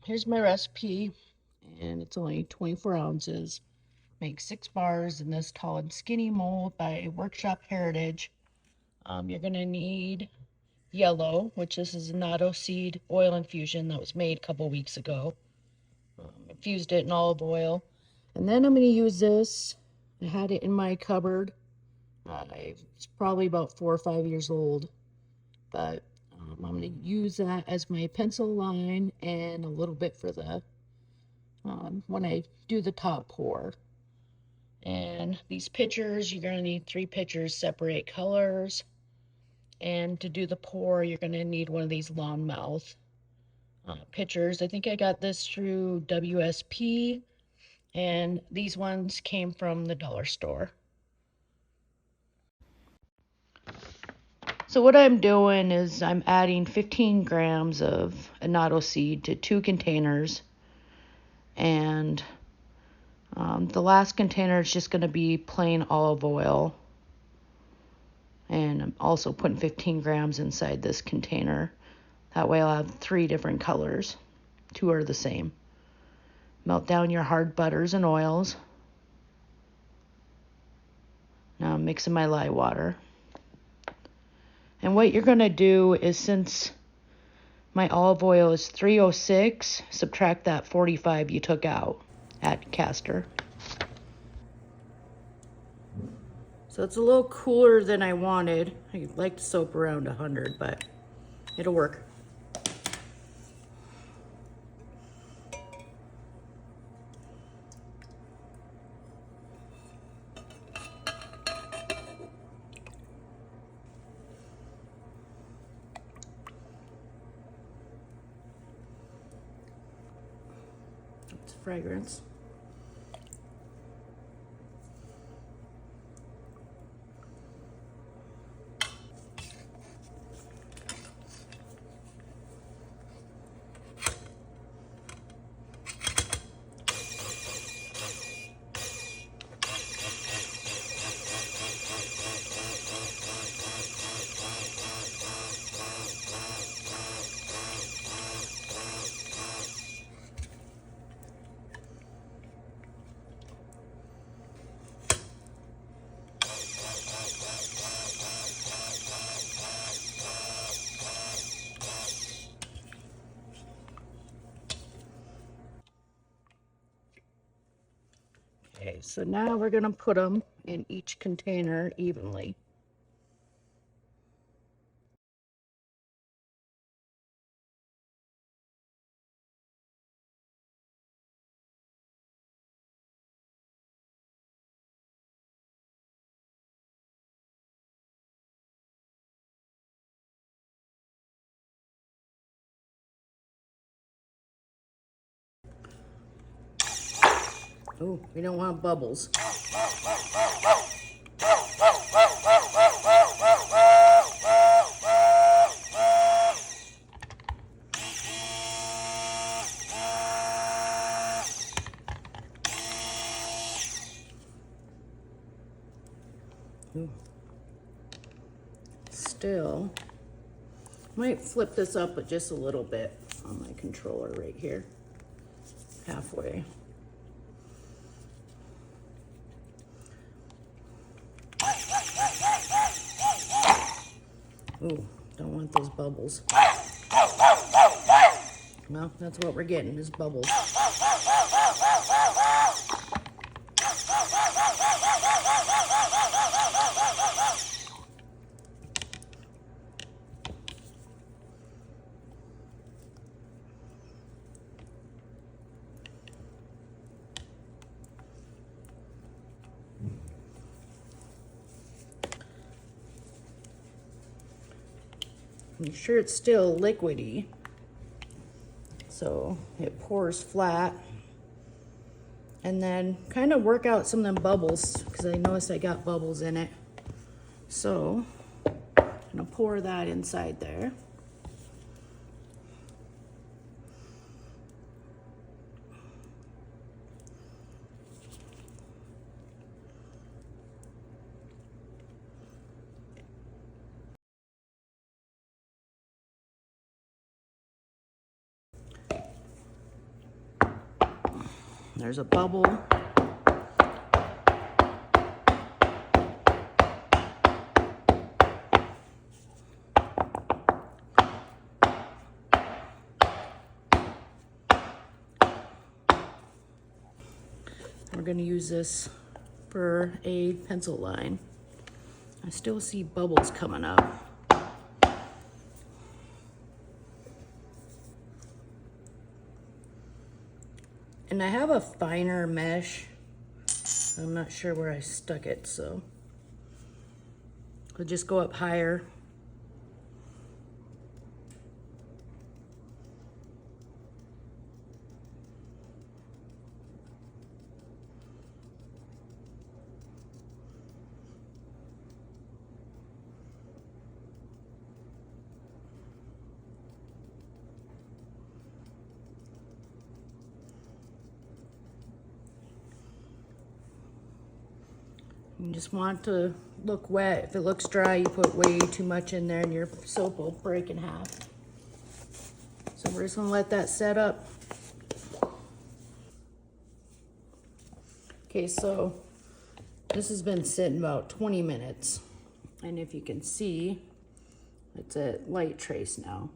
Here's my recipe, and it's only 24 ounces. Make 6 bars in this tall and skinny mold by Workshop Heritage. You're going to need yellow, which this is annatto seed oil infusion that was made a couple weeks ago. Infused it in olive oil. And then I'm going to use this. I had it in my cupboard. It's probably about 4 or 5 years old, but I'm going to use that as my pencil line and a little bit for the when I do the top pour. And these pitchers, you're going to need 3 pitchers, separate colors. And to do the pour, you're going to need one of these long mouth pitchers. I think I got this through WSP, and these ones came from the dollar store. So what I'm doing is I'm adding 15 grams of annatto seed to 2 containers, and the last container is just going to be plain olive oil, and I'm also putting 15 grams inside this container. That way I'll have 3 different colors. 2 are the same. Melt down your hard butters and oils. Now I'm mixing my lye water. And what you're going to do is, since my olive oil is 306, subtract that 45 you took out at caster. So it's a little cooler than I wanted. I'd like to soap around 100, but it'll work. It's fragrance. Okay, so now we're going to put them in each container evenly. Oh, we don't want bubbles. Ooh. Still, might flip this up just a little bit on my controller right here, halfway. Ooh, don't want those bubbles. Well, that's what we're getting, is bubbles. Make sure it's still liquidy, so it pours flat. And then kind of work out some of them bubbles, because I noticed I got bubbles in it. So I'm gonna pour that inside there. There's a bubble. We're going to use this for a pencil line. I still see bubbles coming up. And I have a finer mesh. I'm not sure where I stuck it, so I'll just go up higher. You just want to look wet. If it looks dry, you put way too much in there and your soap will break in half. So we're just gonna let that set up. Okay, so this has been sitting about 20 minutes. And if you can see, it's a light trace now.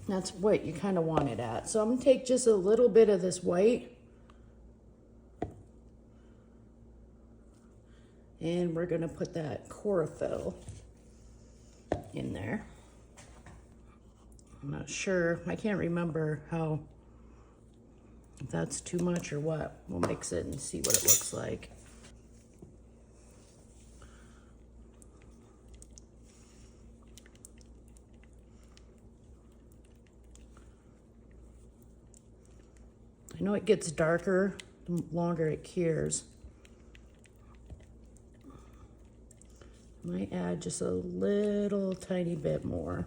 That's what you kind of want it at. So I'm gonna take just a little bit of this white and we're gonna put that chlorophyll in there. I'm not sure, I can't remember how, if that's too much or what. We'll mix it and see what it looks like. I know it gets darker the longer it cures. Might add just a little tiny bit more.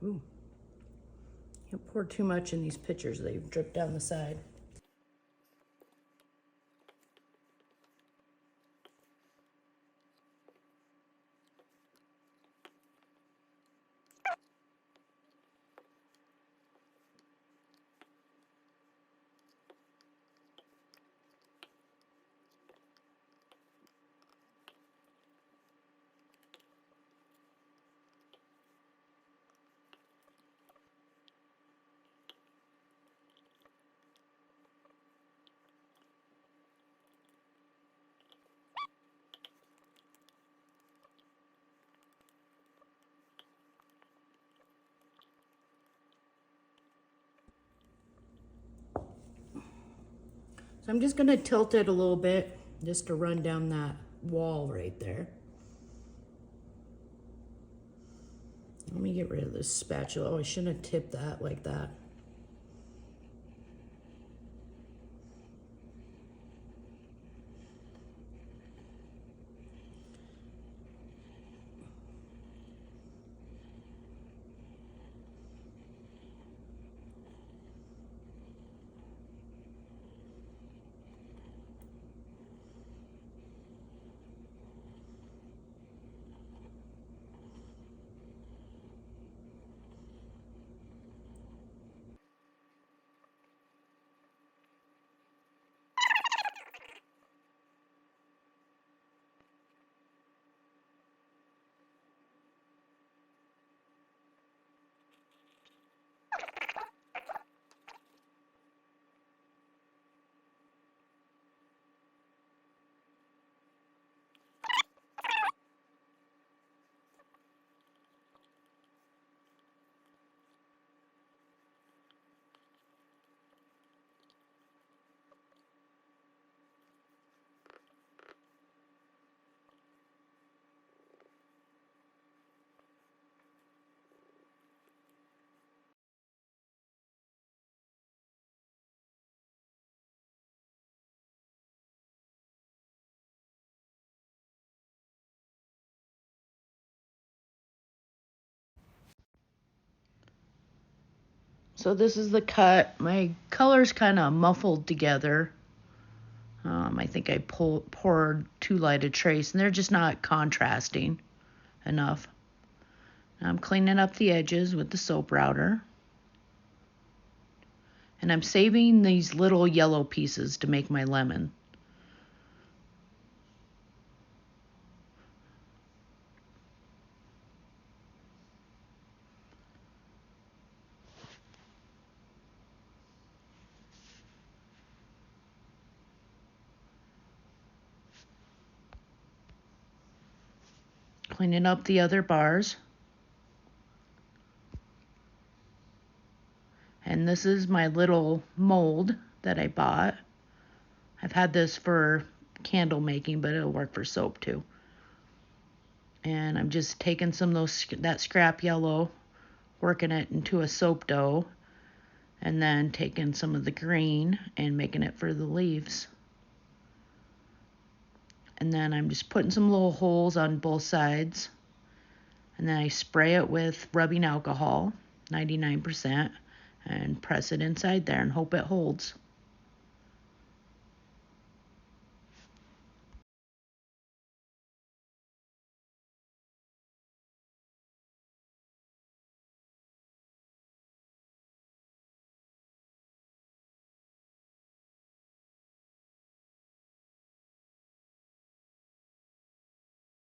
Ooh. Can't pour too much in these pitchers, they drip down the side. So I'm just gonna tilt it a little bit just to run down that wall right there. Let me get rid of this spatula. Oh, I shouldn't have tipped that like that. So this is the cut. My color's kind of muffled together. I think I poured too light a trace, and they're just not contrasting enough. I'm cleaning up the edges with the soap router. And I'm saving these little yellow pieces to make my lemon. Cleaning up the other bars. And this is my little mold that I bought. I've had this for candle making, but it'll work for soap too. And I'm just taking some of that scrap yellow, working it into a soap dough, and then taking some of the green and making it for the leaves. And then I'm just putting some little holes on both sides. And then I spray it with rubbing alcohol, 99%, and press it inside there and hope it holds.